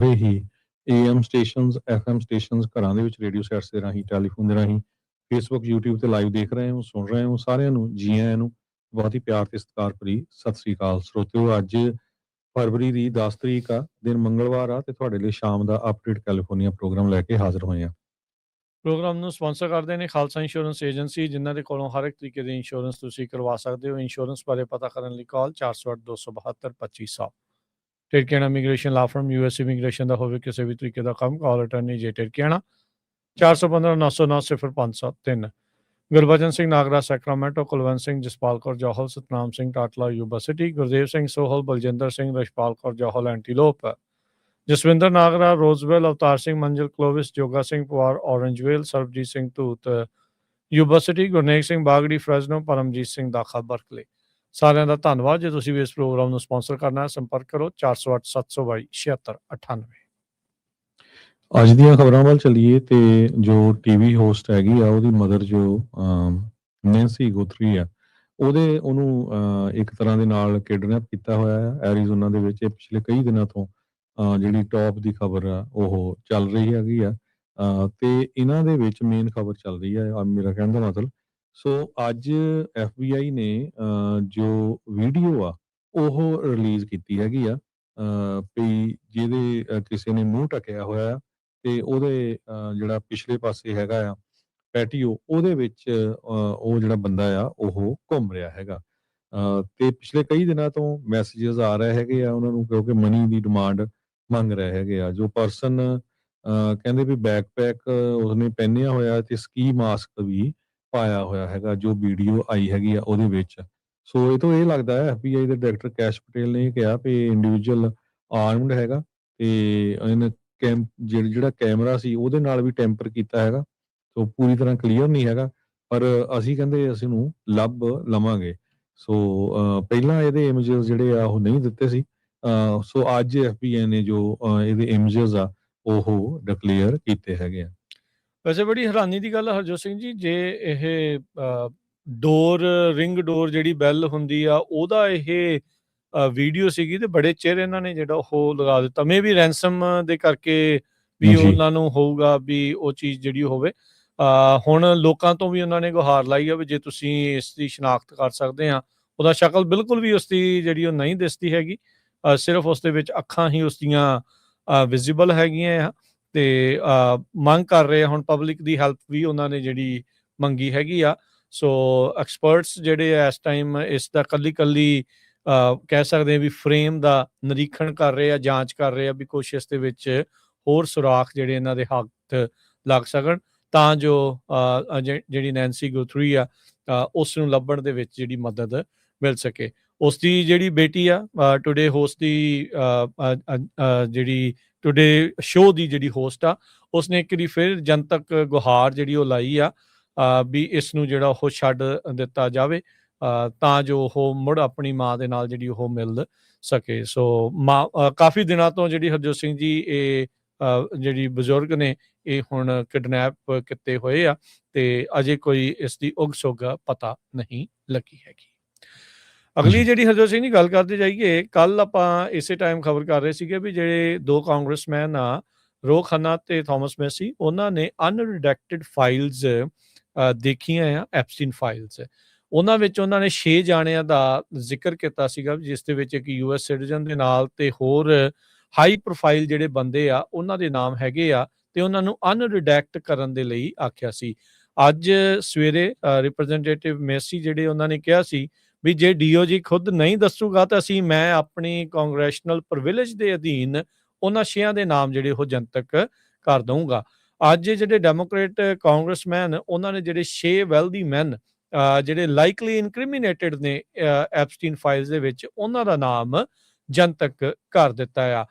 He AM stations, FM stations, ਘਰਾਂ ਦੇ ਵਿੱਚ ਰੇਡੀਓ ਸੈਟਸ ਦੇ ਰਾਹੀਂ, ਟੈਲੀਫੋਨ ਦੇ ਰਾਹੀਂ, ਫੇਸਬੁੱਕ, YouTube ਤੇ ਲਾਈਵ ਦੇਖ ਰਹੇ ਹੋ, ਸੁਣ ਰਹੇ ਹੋ, ਸਾਰਿਆਂ ਨੂੰ ਜੀ ਆਇਆਂ ਨੂੰ ਬਹੁਤ ਹੀ ਪਿਆਰ ਤੇ ਸਤਿਕਾਰ ਭਰੀ ਸਤਿ ਸ੍ਰੀ ਅਕਾਲ। ਸਰੋਤਿਓ, ਅੱਜ ਫਰਵਰੀ ਦੀ 10 ਤਰੀਕ ਆ, ਦਿਨ ਮੰਗਲਵਾਰ ਆ ਤੇ ਤੁਹਾਡੇ ਲਈ ਸ਼ਾਮ ਦਾ ਅਪਡੇਟ ਕੈਲੀਫੋਰਨੀਆ ਪ੍ਰੋਗਰਾਮ ਲੈ ਕੇ ਹਾਜ਼ਰ ਹੋਏ ਆ। ਪ੍ਰੋਗਰਾਮ ਨੂੰ ਸਪਾਂਸਰ ਕਰਦੇ ਨੇ ਖਾਲਸਾ ਇੰਸ਼ੋਰੈਂਸ ਏਜੰਸੀ, ਜਿਨ੍ਹਾਂ ਦੇ ਕੋਲੋਂ ਹਰ ਇੱਕ ਤਰੀਕੇ ਦੀ ਇੰਸ਼ੋਰੈਂਸ ਤੁਸੀਂ ਕਰਵਾ ਸਕਦੇ ਹੋ। ਇੰਸ਼ੋਰੈਂਸ ਬਾਰੇ ਪਤਾ ਕਰਨ ਲਈ call 408 272 2500। Tirkiana immigration law firm US immigration ਦਾ ਹੋਵੇ ਕਿਸੇ ਵੀ ਤਰੀਕੇ ਦਾ ਕੰਮ, call attorney J Tirkiana 415 909 0503। Gurbachan Singh Nagra Sacramento, Kulwant Singh Jaspal Kaur Johal, Satnam Singh Tatla Yuba City, Gurdev Singh Sohal, Baljinder Singh, Rashpal Kaur Johal Antelope, Jaswinder Nagra Roseville, Avtar Singh Manzil Clovis, Joga Singh Pawar Orangevale, Sarabjit Singh Dhoot Yuba City, Gurnek Singh ਬਾਗੜੀ ਫਰੈਜ਼ਨੋ, ਪਰਮਜੀਤ ਸਿੰਘ ਦਾਖਾ ਬਰਕਲੇ। ਸਾਰਿਆਂ ਦਾ ਧੰਨਵਾਦ। ਜੇ ਤੁਸੀਂ ਵੀ ਇਸ ਪ੍ਰੋਗਰਾਮ ਨੂੰ ਸਪਾਂਸਰ ਕਰਨਾ ਹੈ, ਸੰਪਰਕ ਕਰੋ 408 722 7698। ਅੱਜ ਦੀਆਂ ਖਬਰਾਂ ਵੱਲ ਚੱਲੀਏ ਤੇ ਜੋ ਟੀਵੀ ਹੋਸਟ ਹੈਗੀ ਆ, ਉਹਦੀ ਮਦਰ ਜੋ ਨੈਂਸੀ ਗੁਥਰੀ ਆ, ਉਹਨੂੰ ਇੱਕ ਤਰ੍ਹਾਂ ਦੇ ਨਾਲ ਕਿਡਨੈਪ ਕੀਤਾ ਹੋਇਆ ਆ ਐਰੀਜ਼ੋਨਾ ਦੇ ਵਿੱਚ। ਇਹ ਪਿਛਲੇ ਕਈ ਦਿਨਾਂ ਤੋਂ ਜਿਹੜੀ ਟੌਪ ਦੀ ਖਬਰ ਆ ਉਹ ਚੱਲ ਰਹੀ ਹੈਗੀ ਆ, ਤੇ ਇਹਨਾਂ ਦੇ ਵਿੱਚ ਮੇਨ ਖਬਰ ਚੱਲ ਰਹੀ ਆ, ਮੇਰਾ ਕਹਿਣ ਦਾ ਮਤਲਬ। ਸੋ ਅੱਜ FBI ਨੇ ਜੋ ਵੀਡੀਓ ਆ ਉਹ ਰਿਲੀਜ਼ ਕੀਤੀ ਹੈਗੀ ਆ, ਵੀ ਜਿਹਦੇ ਕਿਸੇ ਨੇ ਮੂੰਹ ਢੱਕਿਆ ਹੋਇਆ ਤੇ ਉਹਦੇ ਜਿਹੜਾ ਪਿਛਲੇ ਪਾਸੇ ਹੈਗਾ ਆ ਪੈਟੀਓ, ਉਹਦੇ ਵਿੱਚ ਉਹ ਜਿਹੜਾ ਬੰਦਾ ਆ ਉਹ ਘੁੰਮ ਰਿਹਾ ਹੈਗਾ। ਤੇ ਪਿਛਲੇ ਕਈ ਦਿਨਾਂ ਤੋਂ ਮੈਸੇजेस ਆ ਰਹੇ ਹੈਗੇ ਆ ਉਹਨਾਂ ਨੂੰ, ਕਿਉਂਕਿ ਮਨੀ ਦੀ ਡਿਮਾਂਡ ਮੰਗ ਰਹੇ ਹੈਗੇ ਆ। ਜੋ ਪਰਸਨ ਕਹਿੰਦੇ ਵੀ ਬੈਕਪੈਕ ਉਸਨੇ ਪਹਿਨਿਆ ਹੋਇਆ ਤੇ ਸਕੀ ਮਾਸਕ ਵੀ ਪਾਇਆ ਹੋਇਆ ਹੈਗਾ, ਜੋ ਵੀਡੀਓ ਆਈ ਹੈਗੀ ਆ ਉਹਦੇ ਵਿੱਚ। ਸੋ ਇਹ ਤੋਂ ਇਹ ਲੱਗਦਾ ਹੈ FBI ਦੇ ਡਾਇਰੈਕਟਰ ਕੈਸ਼ ਪਟੇਲ ਨੇ ਕਿਹਾ ਵੀ ਇੰਡੀਵਿਜੂਅਲ ਆਰਮਡ ਹੈਗਾ ਤੇ ਇਹਨੇ ਜਿਹੜਾ ਕੈਮਰਾ ਸੀ ਉਹਦੇ ਨਾਲ ਵੀ ਟੈਂਪਰ ਕੀਤਾ ਹੈਗਾ। ਸੋ ਪੂਰੀ ਤਰ੍ਹਾਂ ਕਲੀਅਰ ਨਹੀਂ ਹੈਗਾ, ਪਰ ਅਸੀਂ ਕਹਿੰਦੇ ਅਸੀਂ ਨੂੰ ਲੱਭ ਲਵਾਂਗੇ। ਸੋ ਪਹਿਲਾਂ ਇਹਦੇ ਇਮੇजेस ਜਿਹੜੇ ਆ ਉਹ ਨਹੀਂ ਦਿੱਤੇ ਸੀ। ਸੋ ਅੱਜ FBI ਨੇ ਜੋ ਇਹਦੇ ਇਮੇजेस ਆ ਉਹ ਡਿਕਲੇਅਰ ਕੀਤੇ ਹੈਗੇ ਆ। ਵੈਸੇ ਬੜੀ ਹੈਰਾਨੀ ਦੀ ਗੱਲ ਆ ਹਰਜੋਤ ਸਿੰਘ ਜੀ, ਜੇ ਇਹ ਰਿੰਗ ਡੋਰ ਜਿਹੜੀ ਬੈਲ ਹੁੰਦੀ ਆ ਉਹਦਾ ਇਹ ਵੀਡੀਓ ਸੀਗੀ ਤੇ ਬੜੇ ਚਿਰ ਇਹਨਾਂ ਨੇ ਜਿਹੜਾ ਉਹ ਲਗਾ ਦਿੱਤਾ। ਮੇ ਵੀ ਰੈਂਸਮ ਦੇ ਕਰਕੇ ਵੀ ਉਹਨਾਂ ਨੂੰ ਹੋਊਗਾ ਵੀ ਉਹ ਚੀਜ਼ ਜਿਹੜੀ ਹੋਵੇ। ਹੁਣ ਲੋਕਾਂ ਤੋਂ ਵੀ ਉਹਨਾਂ ਨੇ ਗੁਹਾਰ ਲਾਈ ਆ ਵੀ ਜੇ ਤੁਸੀਂ ਇਸ ਦੀ ਸ਼ਨਾਖਤ ਕਰ ਸਕਦੇ ਆ, ਉਹਦਾ ਸ਼ਕਲ ਬਿਲਕੁਲ ਵੀ ਉਸਦੀ ਜਿਹੜੀ ਉਹ ਨਹੀਂ ਦਿਸਦੀ ਹੈਗੀ, ਸਿਰਫ ਉਸਦੇ ਵਿੱਚ ਅੱਖਾਂ ਹੀ ਉਸਦੀਆਂ ਵਿਜ਼ੀਬਲ ਹੈਗੀਆਂ ਆ। ਤੇ ਮੰਗ ਕਰ ਰਹੇ ਆ ਹੁਣ ਪਬਲਿਕ ਦੀ ਹੈਲਪ ਵੀ ਉਹਨਾਂ ਨੇ ਜਿਹੜੀ ਮੰਗੀ ਹੈਗੀ ਆ। ਸੋ ਐਕਸਪਰਟਸ ਜਿਹੜੇ ਆ ਇਸ ਟਾਈਮ ਇਸ ਦਾ ਕੱਲੀ ਕਹਿ ਸਕਦੇ ਆ ਵੀ ਫਰੇਮ ਦਾ ਨਿਰੀਖਣ ਕਰ ਰਹੇ ਆ, ਜਾਂਚ ਕਰ ਰਹੇ ਆ ਵੀ ਕੁਛ ਇਸ ਦੇ ਵਿੱਚ ਹੋਰ ਸੁਰਾਖ ਜਿਹੜੇ ਇਹਨਾਂ ਦੇ ਹੱਥ ਲੱਗ ਸਕਣ, ਤਾਂ ਜੋ ਜਿਹੜੀ ਨੈਂਸੀ ਗੁਥਰੀ ਆ ਉਸ ਨੂੰ ਲੱਭਣ ਦੇ ਵਿੱਚ ਜਿਹੜੀ ਮਦਦ ਮਿਲ ਸਕੇ। ਉਸਦੀ ਜਿਹੜੀ ਬੇਟੀ ਆ ਟੁਡੇ ਹੋਸਟ ਦੀ ਜਿਹੜੀ ਟੁਡੇ ਸ਼ੋਅ ਦੀ ਜਿਹੜੀ ਹੋਸਟ ਆ, ਉਸਨੇ ਇੱਕ ਵਾਰੀ ਫਿਰ ਜਨਤਕ ਗੁਹਾਰ ਜਿਹੜੀ ਉਹ ਲਾਈ ਆ ਵੀ ਇਸ ਨੂੰ ਜਿਹੜਾ ਉਹ ਛੱਡ ਦਿੱਤਾ ਜਾਵੇ, ਤਾਂ ਜੋ ਉਹ ਮੁੜ ਆਪਣੀ ਮਾਂ ਦੇ ਨਾਲ ਜਿਹੜੀ ਉਹ ਮਿਲ ਸਕੇ। ਸੋ ਕਾਫੀ ਦਿਨਾਂ ਤੋਂ ਜਿਹੜੀ ਹਰਜੋਤ ਸਿੰਘ ਜੀ ਇਹ ਜਿਹੜੀ ਬਜ਼ੁਰਗ ਨੇ ਇਹ ਹੁਣ ਕਿਡਨੈਪ ਕੀਤੇ ਹੋਏ ਆ ਤੇ ਅਜੇ ਕੋਈ ਇਸ ਦੀ ਉਗ ਸੁਗ ਪਤਾ ਨਹੀਂ ਲੱਗੀ ਹੈਗੀ। ਅਗਲੀ ਜਿਹੜੀ ਹਰਜੋਤ ਸਿੰਘ ਦੀ ਗੱਲ ਕਰਦੇ ਜਾਈਏ, ਕੱਲ ਆਪਾਂ ਇਸੇ ਟਾਈਮ ਖਬਰ ਕਰ ਰਹੇ ਸੀਗੇ ਵੀ ਜਿਹੜੇ ਦੋ ਕਾਂਗਰਸਮੈਨ ਆ ਰੋ ਖੰਨਾ ਤੇ ਥਾਮਸ ਮੈਸੀ, ਉਹਨਾਂ ਨੇ ਅਨਰਿਡੈਕਟਡ ਫਾਈਲਸ ਦੇਖੀਆਂ ਆ, ਐਪਸਟੀਨ ਫਾਈਲਸ। ਉਹਨਾਂ ਵਿੱਚ ਉਹਨਾਂ ਨੇ 6 ਜਾਣਿਆਂ ਦਾ ਜ਼ਿਕਰ ਕੀਤਾ ਸੀਗਾ, ਜਿਸ ਦੇ ਵਿੱਚ ਇੱਕ US ਸਿਟੀਜ਼ਨ ਦੇ ਨਾਲ ਤੇ ਹੋਰ ਹਾਈ ਪ੍ਰੋਫਾਈਲ ਜਿਹੜੇ ਬੰਦੇ ਆ ਉਹਨਾਂ ਦੇ ਨਾਮ ਹੈਗੇ ਆ, ਤੇ ਉਹਨਾਂ ਨੂੰ ਅਨਰਿਡੈਕਟ ਕਰਨ ਦੇ ਲਈ ਆਖਿਆ ਸੀ। ਅੱਜ ਸਵੇਰੇ ਰਿਪਰੈਜ਼ੈਂਟੇਟਿਵ ਮੈਸੀ ਜਿਹੜੇ ਉਹਨਾਂ ਨੇ ਕਿਹਾ ਸੀ ਵੀ ਜੇ DOJ ਖੁਦ ਨਹੀਂ ਦੱਸੂਗਾ ਤਾਂ ਮੈਂ ਆਪਣੀ ਕਾਂਗਰੈਸ਼ਨਲ ਪ੍ਰਿਵਿਲੇਜ ਦੇ ਅਧੀਨ ਉਹਨਾਂ 6 ਦੇ ਨਾਮ ਜਿਹੜੇ ਉਹ ਜਨਤਕ ਕਰ ਦਊਂਗਾ। ਅੱਜ ਜਿਹੜੇ ਡੈਮੋਕ੍ਰੇਟ ਕਾਂਗਰਸਮੈਨ ਉਹਨਾਂ ਨੇ ਜਿਹੜੇ 6 ਵੈਲਦੀ ਮੈਨ ਜਿਹੜੇ ਲਾਈਕਲੀ ਇਨਕ੍ਰਿਮੀਨੇਟਡ ਨੇ ਐਪਸਟੀਨ ਫਾਈਲਸ ਦੇ ਵਿੱਚ, ਉਹਨਾਂ ਦਾ ਨਾਮ ਜਨਤਕ ਕਰ ਦਿੱਤਾ ਆ।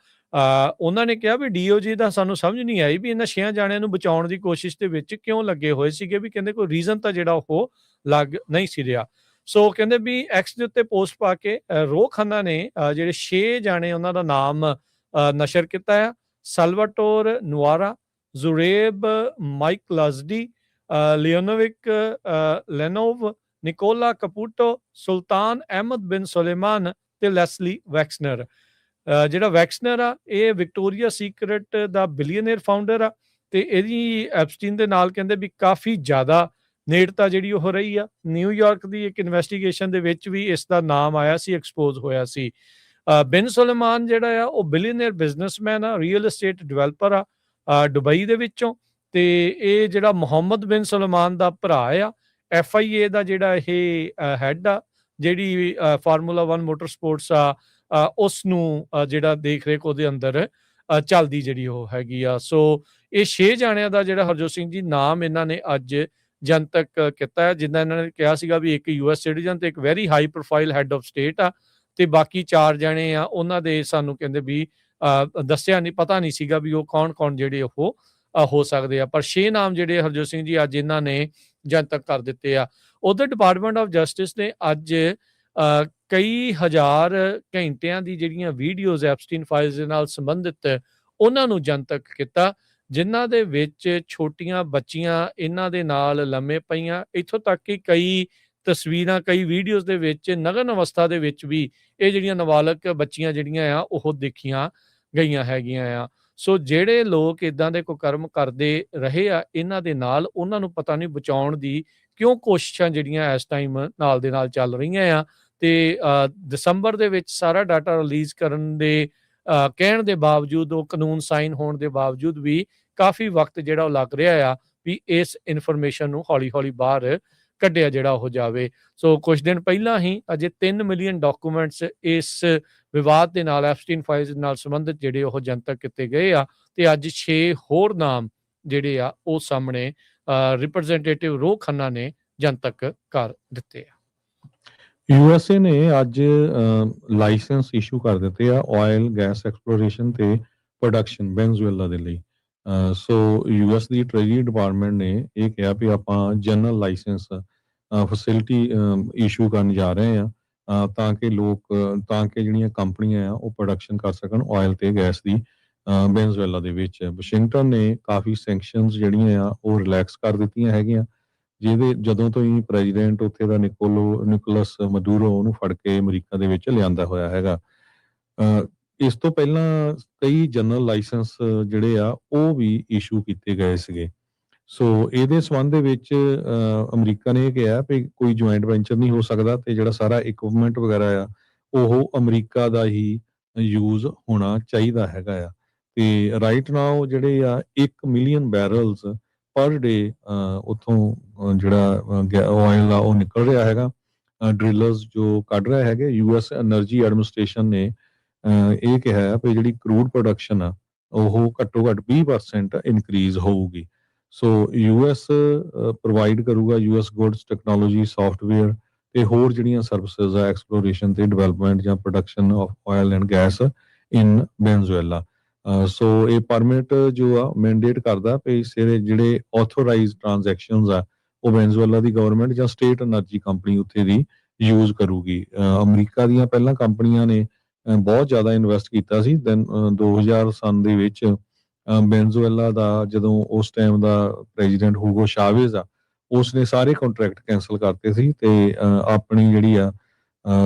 ਉਹਨਾਂ ਨੇ ਕਿਹਾ ਵੀ DOJ ਦਾ ਸਾਨੂੰ ਸਮਝ ਨਹੀਂ ਆਈ ਵੀ ਇਹਨਾਂ 6 ਜਾਣਿਆਂ ਨੂੰ ਬਚਾਉਣ ਦੀ ਕੋਸ਼ਿਸ਼ ਦੇ ਵਿੱਚ ਕਿਉਂ ਲੱਗੇ ਹੋਏ ਸੀਗੇ, ਵੀ ਕਹਿੰਦੇ ਕੋਈ ਰੀਜ਼ਨ ਤਾਂ ਜਿਹੜਾ ਉਹ ਲੱਗ ਨਹੀਂ ਸੀ ਰਿਹਾ। ਸੋ ਕਹਿੰਦੇ ਵੀ ਐਕਸ ਦੇ ਉੱਤੇ ਪੋਸਟ ਪਾ ਕੇ ਰੋ ਖੰਨਾ ਨੇ ਜਿਹੜੇ 6 ਜਾਣੇ ਉਹਨਾਂ ਦਾ ਨਾਮ ਨਸ਼ਰ ਕੀਤਾ ਆ। ਸਲਵਾਟੋਰ ਨੁਆਰਾ, ਜ਼ੁਰੇਬ ਮਾਈਕ ਲਜ਼ਡੀ, ਲਿਓਨੋਵਿਕ ਲੈਨੋਵ, ਨਿਕੋਲਾ ਕਪੂਟੋ, ਸੁਲਤਾਨ ਅਹਿਮਦ ਬਿਨ ਸੁਲੇਮਾਨ ਤੇ ਲੈਸਲੀ ਵੈਕਸਨਰ। ਜਿਹੜਾ ਵੈਕਸਨਰ ਆ ਇਹ ਵਿਕਟੋਰੀਆ ਸੀਕਰਟ ਦਾ ਬਿਲੀਅਨੇਅਰ ਫਾਊਂਡਰ ਆ ਤੇ ਇਹਦੀ ਐਪਸਟੀਨ ਦੇ ਨਾਲ ਕਹਿੰਦੇ ਵੀ ਕਾਫੀ ਜ਼ਿਆਦਾ ਨੇੜਤਾ ਜਿਹੜੀ ਉਹ ਰਹੀ ਆ। ਨਿਊਯਾਰਕ ਦੀ ਇੱਕ ਇਨਵੈਸਟੀਗੇਸ਼ਨ ਦੇ ਵਿੱਚ ਵੀ ਇਸ ਦਾ ਨਾਮ ਆਇਆ ਸੀ, ਐਕਸਪੋਜ਼ ਹੋਇਆ ਸੀ। ਬਿਨ ਸੁਲੇਮਾਨ ਜਿਹੜਾ ਆ ਉਹ ਬਿਲੀਅਨੇਅਰ ਬਿਜ਼ਨਸਮੈਨ ਆ, ਰੀਅਲ ਏਸਟੇਟ ਡਿਵੈਲਪਰ ਆ ਦੁਬਈ ਦੇ ਵਿੱਚੋਂ। ਤੇ ਇਹ ਜਿਹੜਾ ਮੁਹੰਮਦ ਬਿਨ ਸੁਲੇਮਾਨ ਦਾ ਭਰਾ ਆ, FIA ਦਾ ਜਿਹੜਾ ਇਹ ਹੈਡ ਆ, ਜਿਹੜੀ ਫਾਰਮੂਲਾ 1 ਮੋਟਰ ਸਪੋਰਟਸ ਆ ਉਸ ਨੂੰ ਜਿਹੜਾ ਦੇਖ ਰੇਖ ਉਹਦੇ ਅੰਦਰ ਚੱਲਦੀ ਜਿਹੜੀ ਉਹ ਹੈਗੀ ਆ। ਸੋ ਇਹ 6 ਜਾਣਿਆਂ ਦਾ ਜਿਹੜਾ ਹਰਜੋਤ ਸਿੰਘ ਜੀ ਨਾਮ ਇਹਨਾਂ ਨੇ ਅੱਜ ਜਨਤਕ ਕੀਤਾ ਹੈ, ਜਿੱਦਾਂ ਇਹਨਾਂ ਨੇ ਕਿਹਾ ਸੀਗਾ ਵੀ ਇੱਕ US ਸਿਟੀਜ਼ਨ ਤੇ ਇੱਕ very high profile head of state ਆ ਤੇ ਬਾਕੀ 4 ਜਾਣੇ ਆ ਉਹਨਾਂ ਦੇ ਸਾਨੂੰ ਕਹਿੰਦੇ ਵੀ ਦੱਸਿਆ ਨਹੀਂ, ਪਤਾ ਨਹੀਂ ਸੀਗਾ ਵੀ ਉਹ ਕੌਣ ਜਿਹੜੇ ਉਹ ਹੋ ਸਕਦੇ ਆ। ਪਰ 6 ਨਾਮ ਜਿਹੜੇ ਹਰਜੋਤ ਸਿੰਘ ਜੀ ਅੱਜ ਇਹਨਾਂ ਨੇ ਜਨਤਕ ਕਰ ਦਿੱਤੇ ਆ। ਉਧਰ ਡਿਪਾਰਟਮੈਂਟ ਆਫ ਜਸਟਿਸ ਨੇ ਅੱਜ ਕਈ ਹਜ਼ਾਰ ਘੰਟਿਆਂ ਦੀ ਜਿਹੜੀਆਂ ਵੀਡੀਓਜ਼ ਐਪਸਟੀਨ ਫਾਈਲਸ ਦੇ ਨਾਲ ਸੰਬੰਧਿਤ ਉਹਨਾਂ ਨੂੰ ਜਨਤਕ ਕੀਤਾ, ਜਿਨ੍ਹਾਂ ਦੇ ਵਿੱਚ ਛੋਟੀਆਂ ਬੱਚੀਆਂ ਇਹਨਾਂ ਦੇ ਨਾਲ ਲੰਮੇ ਪਈਆਂ, ਇੱਥੋਂ ਤੱਕ ਕਿ ਕਈ ਤਸਵੀਰਾਂ, ਕਈ ਵੀਡੀਓਜ਼ ਦੇ ਵਿੱਚ ਨਗਨ ਅਵਸਥਾ ਦੇ ਵਿੱਚ ਵੀ ਇਹ ਜਿਹੜੀਆਂ ਨਾਬਾਲਗ ਬੱਚੀਆਂ ਜਿਹੜੀਆਂ ਆ ਉਹ ਦੇਖੀਆਂ ਗਈਆਂ ਹੈਗੀਆਂ ਆ। ਸੋ ਜਿਹੜੇ ਲੋਕ ਇਦਾਂ ਦੇ ਕੁਕਰਮ ਕਰਦੇ ਰਹੇ ਆ ਇਹਨਾਂ ਦੇ ਨਾਲ, ਉਹਨਾਂ ਨੂੰ ਪਤਾ ਨਹੀਂ ਬਚਾਉਣ ਦੀ ਕਿਉਂ ਕੋਸ਼ਿਸ਼ਾਂ ਜਿਹੜੀਆਂ ਇਸ ਟਾਈਮ ਨਾਲ ਦੇ ਨਾਲ ਚੱਲ ਰਹੀਆਂ ਆ। ਤੇ ਦਸੰਬਰ ਦੇ ਵਿੱਚ ਸਾਰਾ ਡਾਟਾ ਰਿਲੀਜ਼ ਕਰਨ ਦੇ ਕਹਿਣ ਦੇ ਬਾਵਜੂਦ, ਉਹ ਕਾਨੂੰਨ ਸਾਈਨ ਹੋਣ ਦੇ ਬਾਵਜੂਦ ਵੀ ਕਾਫੀ ਵਕਤ ਜਿਹੜਾ ਉਹ ਲੱਗ ਰਿਹਾ ਆ ਵੀ ਇਸ ਇਨਫੋਰਮੇਸ਼ਨ ਨੂੰ ਹੌਲੀ ਹੌਲੀ ਬਾਹਰ ਕੱਢਿਆ ਜਿਹੜਾ ਉਹ ਜਾਵੇ। ਸੋ ਕੁਝ ਦਿਨ ਪਹਿਲਾਂ ਹੀ ਅਜੇ 3 ਮਿਲੀਅਨ ਡਾਕੂਮੈਂਟਸ ਇਸ ਵਿਵਾਦ ਦੇ ਨਾਲ, ਐਪਸਟੀਨ ਫਾਈਲਸ ਨਾਲ ਸੰਬੰਧਿਤ ਜਿਹੜੇ ਉਹ ਜਨਤਕ ਕੀਤੇ ਗਏ ਆ ਤੇ ਅੱਜ 6 ਹੋਰ ਨਾਮ ਜਿਹੜੇ ਆ ਉਹ ਸਾਹਮਣੇ ਰਿਪਰੈਜ਼ੈਂਟੇਟਿਵ ਰੋਹ ਖੰਨਾ ਨੇ ਜਨਤਕ ਕਰ ਦਿੱਤੇ ਆ। USA ਨੇ ਅੱਜ ਲਾਇਸੈਂਸ ਇਸ਼ੂ ਕਰ ਦਿੱਤੇ ਆ ਆਇਲ ਗੈਸ ਐਕਸਪਲੋਰੇਸ਼ਨ ਤੇ ਪ੍ਰੋਡਕਸ਼ਨ ਵੈਨਜ਼ੂਏਲਾ ਦੇ ਲਈ। ਸੋ US ਦੀ ਟ੍ਰੇਜਰੀ ਡਿਪਾਰਟਮੈਂਟ ਨੇ ਇਹ ਕਿਹਾ ਵੀ ਆਪਾਂ ਜਨਰਲ ਲਾਇਸੈਂਸ ਫੈਸਿਲਿਟੀ ਇਸ਼ੂ ਕਰਨ ਜਾ ਰਹੇ ਆ ਤਾਂ ਕਿ ਜਿਹੜੀਆਂ ਕੰਪਨੀਆਂ ਆ ਉਹ ਪ੍ਰੋਡਕਸ਼ਨ ਕਰ ਸਕਣ ਆਇਲ ਤੇ ਗੈਸ ਦੀ ਵੈਨਜ਼ੂਏਲਾ ਦੇ ਵਿੱਚ। ਵਾਸ਼ਿੰਗਟਨ ਨੇ ਕਾਫੀ ਸੈਂਕਸ਼ਨਸ ਜਿਹੜੀਆਂ ਆ ਉਹ ਰਿਲੈਕਸ ਕਰ ਦਿੱਤੀਆਂ ਹੈਗੀਆਂ, ਜਦੋਂ ਤੋਂ ਹੀ ਪ੍ਰੈਜ਼ੀਡੈਂਟ ਉੱਥੇ ਦਾ ਨਿਕੋਲਸ ਮਦੂਰੋ ਉਹਨੂੰ ਫੜ ਕੇ ਅਮਰੀਕਾ ਦੇ ਵਿੱਚ ਲਿਆਂਦਾ ਹੋਇਆ ਹੈਗਾ। ਇਸ ਤੋਂ ਪਹਿਲਾਂ ਕਈ ਜਨਰਲ ਲਾਇਸੈਂਸ ਜਿਹੜੇ ਆ ਉਹ ਵੀ ਇਸ਼ੂ ਕੀਤੇ ਗਏ ਸੀਗੇ। ਸੋ ਇਹਦੇ ਸੰਬੰਧ ਦੇ ਵਿੱਚ ਅਮਰੀਕਾ ਨੇ ਇਹ ਕਿਹਾ ਵੀ ਕੋਈ ਜੁਆਇੰਟ ਵੈਂਚਰ ਨਹੀਂ ਹੋ ਸਕਦਾ ਤੇ ਜਿਹੜਾ ਸਾਰਾ ਇਕਵਿਪਮੈਂਟ ਵਗੈਰਾ ਆ ਉਹ ਅਮਰੀਕਾ ਦਾ ਹੀ ਯੂਜ਼ ਹੋਣਾ ਚਾਹੀਦਾ ਹੈਗਾ ਆ। ਤੇ ਰਾਈਟ ਨਾਓ ਜਿਹੜੇ ਆ 1 ਮਿਲੀਅਨ ਬੈਰਲਸ ਪਰ ਡੇ ਉੱਥੋਂ ਜਿਹੜਾ ਆਇਲ ਆ ਉਹ ਨਿਕਲ ਰਿਹਾ ਹੈਗਾ। ਡਰਿਲਰਸ ਜੋ ਕੱਢ ਰਹੇ ਹੈਗੇ। US ਐਨਰਜੀ ਐਡਮਿਨਿਸਟ੍ਰੇਸ਼ਨ ਨੇ ਇਹ ਕਿਹਾ ਵੀ ਜਿਹੜੀ ਕਰੂਡ ਪ੍ਰੋਡਕਸ਼ਨ ਆ ਉਹ ਘੱਟੋ ਘੱਟ 20% ਇਨਕਰੀਜ਼ ਹੋਊਗੀ। ਸੋ US ਪ੍ਰੋਵਾਈਡ ਕਰੂਗਾ US ਗੁੱਡਸ, ਟੈਕਨੋਲੋਜੀ, ਸੌਫਟਵੇਅਰ ਤੇ ਹੋਰ ਜਿਹੜੀਆਂ ਸਰਵਿਸਿਜ਼ ਆ ਐਕਸਪਲੋਰੇਸ਼ਨ ਤੇ ਡਿਵੈਲਪਮੈਂਟ ਜਾਂ production of oil and gas in Venezuela. So ਇਹ ਪਰਮਿਟ ਜੋ ਆ ਮੈਂਡੇਟ ਕਰਦਾ ਵੀ ਜਿਹੜੇ ਆਥੋਰਾਈਜ਼ਡ ਟ੍ਰਾਂਜੈਕਸ਼ਨਸ ਆ ਉਹ ਵੈਨਜ਼ੂਏਲਾ ਦੀ ਗਵਰਨਮੈਂਟ ਜਾਂ ਸਟੇਟ ਐਨਰਜੀ ਕੰਪਨੀ ਉੱਥੇ ਦੀ ਯੂਜ਼ ਕਰੂਗੀ। ਅਮਰੀਕਾ ਦੀਆਂ ਪਹਿਲਾਂ ਕੰਪਨੀਆਂ ਨੇ ਬਹੁਤ ਜ਼ਿਆਦਾ ਇਨਵੈਸਟ ਕੀਤਾ ਸੀ। ਦੈਨ 2000 ਸਨ ਦੇ ਵਿੱਚ ਵੈਨਜ਼ੂਏਲਾ ਦਾ ਜਦੋਂ ਉਸ ਟਾਈਮ ਦਾ ਪ੍ਰੈਜ਼ੀਡੈਂਟ ਹੂਗੋ ਸ਼ਾਵੇਜ਼ ਆ ਉਸਨੇ ਸਾਰੇ ਕੰਟਰੈਕਟ ਕੈਂਸਲ ਕਰਤੇ ਸੀ ਤੇ ਆਪਣੀ ਜਿਹੜੀ ਆ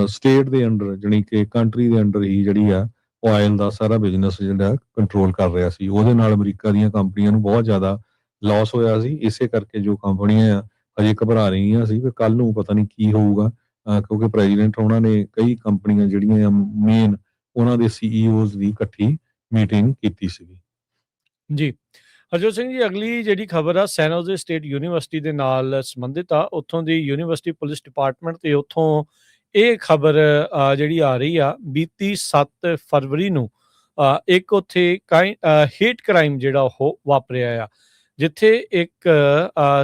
ਸਟੇਟ ਦੇ ਅੰਡਰ ਜਾਣੀ ਕਿ ਕੰਟਰੀ ਦੇ ਅੰਡਰ ਹੀ ਜਿਹੜੀ ਆ ਆਇਲ ਦਾ ਸਾਰਾ ਬਿਜ਼ਨਸ ਜਿਹੜਾ ਕੰਟਰੋਲ ਕਰ ਰਿਹਾ ਸੀ। ਉਹਦੇ ਨਾਲ ਅਮਰੀਕਾ ਦੀਆਂ ਕੰਪਨੀਆਂ ਨੂੰ ਬਹੁਤ ਜ਼ਿਆਦਾ ਲਾਸ ਹੋਇਆ ਸੀ। ਇਸੇ ਕਰਕੇ ਜੋ ਕੰਪਨੀਆਂ ਆ ਅਜੇ ਘਬਰਾ ਰਹੀਆਂ ਸੀ ਕਿ ਕੱਲ ਨੂੰ ਪਤਾ ਨਹੀਂ ਕੀ ਹੋਊਗਾ, ਕਿਉਂਕਿ ਪ੍ਰੈਜ਼ੀਡੈਂਟ ਉਹਨਾਂ ਨੇ ਕਈ ਕੰਪਨੀਆਂ ਜਿਹੜੀਆਂ ਮੇਨ ਉਹਨਾਂ ਦੇ CEOs ਦੀ ਇਕੱਠੀ ਮੀਟਿੰਗ ਕੀਤੀ ਸੀਗੀ। ਜੀ ਹਰਜੋਤ ਸਿੰਘ ਜੀ, ਅਗਲੀ ਜਿਹੜੀ ਖਬਰ ਆ ਸੈਨ ਹੋਜ਼ੇ ਸਟੇਟ ਯੂਨੀਵਰਸਿਟੀ ਦੇ ਨਾਲ ਸੰਬੰਧਿਤ ਆ। ਉੱਥੋਂ ਦੀ ਯੂਨੀਵਰਸਿਟੀ ਪੁਲਿਸ ਡਿਪਾਰਟਮੈਂਟ ਤੇ ਉੱਥੋਂ ਇਹ ਖਬਰ ਜਿਹੜੀ ਆ ਰਹੀ ਆ ਬੀਤੀ 7 ਫਰਵਰੀ ਨੂੰ ਇੱਕ ਉੱਥੇ ਹੇਟ ਕ੍ਰਾਈਮ ਜਿਹੜਾ ਉਹ ਵਾਪਰਿਆ ਆ, ਜਿੱਥੇ ਇੱਕ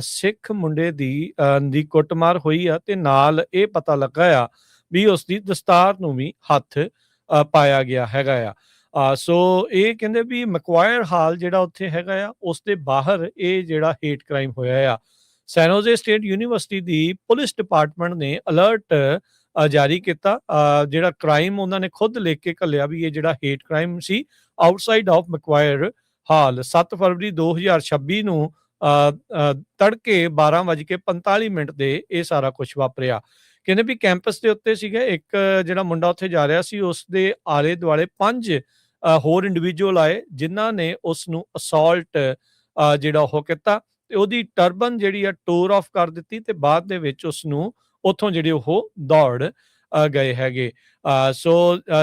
ਸਿੱਖ ਮੁੰਡੇ ਦੀ ਕੁੱਟਮਾਰ ਹੋਈ ਆ ਤੇ ਨਾਲ ਇਹ ਪਤਾ ਲੱਗਾ ਆ ਵੀ ਉਸ ਦੀ ਦਸਤਾਰ ਨੂੰ ਵੀ ਹੱਥ ਪਾਇਆ ਗਿਆ ਹੈਗਾ ਆ। ਸੋ ਇਹ ਕਹਿੰਦੇ ਵੀ ਮੈਕਵਾਇਰ ਹਾਲ ਜਿਹੜਾ ਉੱਥੇ ਹੈਗਾ ਆ ਉਸ ਦੇ ਬਾਹਰ ਇਹ ਜਿਹੜਾ ਹੇਟ ਕ੍ਰਾਈਮ ਹੋਇਆ ਆ। ਸੈਨ ਹੋਜ਼ੇ ਸਟੇਟ ਯੂਨੀਵਰਸਿਟੀ ਦੀ ਪੁਲਿਸ ਡਿਪਾਰਟਮੈਂਟ ਨੇ ਅਲਰਟ ਜਾਰੀ ਕੀਤਾ। ਜਿਹੜਾ ਕ੍ਰਾਈਮ ਉਹਨਾਂ ਨੇ ਖੁਦ ਲਿਖ ਕੇ ਘੱਲਿਆ ਵੀ ਇਹ ਜਿਹੜਾ ਹੇਟ ਕ੍ਰਾਈਮ ਸੀ ਆਊਟਸਾਈਡ ਆਫ ਮੈਕਵਾਇਰ ਹਾਲ 7 ਫਰਵਰੀ 2026 ਨੂੰ ਤੜਕੇ 12:45 ਦੇ ਇਹ ਸਾਰਾ ਕੁਝ ਵਾਪਰਿਆ। ਕਹਿੰਦੇ ਵੀ ਕੈਂਪਸ ਦੇ ਉੱਤੇ ਸੀਗਾ ਇੱਕ ਜਿਹੜਾ ਮੁੰਡਾ ਉੱਥੇ ਜਾ ਰਿਹਾ ਸੀ, ਉਸ ਦੇ ਆਲੇ ਦੁਆਲੇ 5 ਹੋਰ ਇੰਡੀਵਿਜੂਅਲ ਆਏ ਜਿਨ੍ਹਾਂ ਨੇ ਉਸ ਨੂੰ ਅਸੌਲਟ ਜਿਹੜਾ ਉਹ ਕੀਤਾ ਤੇ ਉਹਦੀ ਟਰਬਨ ਜਿਹੜੀ ਆ ਟੋਰ ਆਫ ਕਰ ਦਿੱਤੀ ਤੇ ਬਾਅਦ ਦੇ ਵਿੱਚ ਉਸ ਨੂੰ ਉੱਥੋਂ ਜਿਹੜੇ ਉਹ ਦੌੜ ਗਏ ਹੈਗੇ। ਸੋ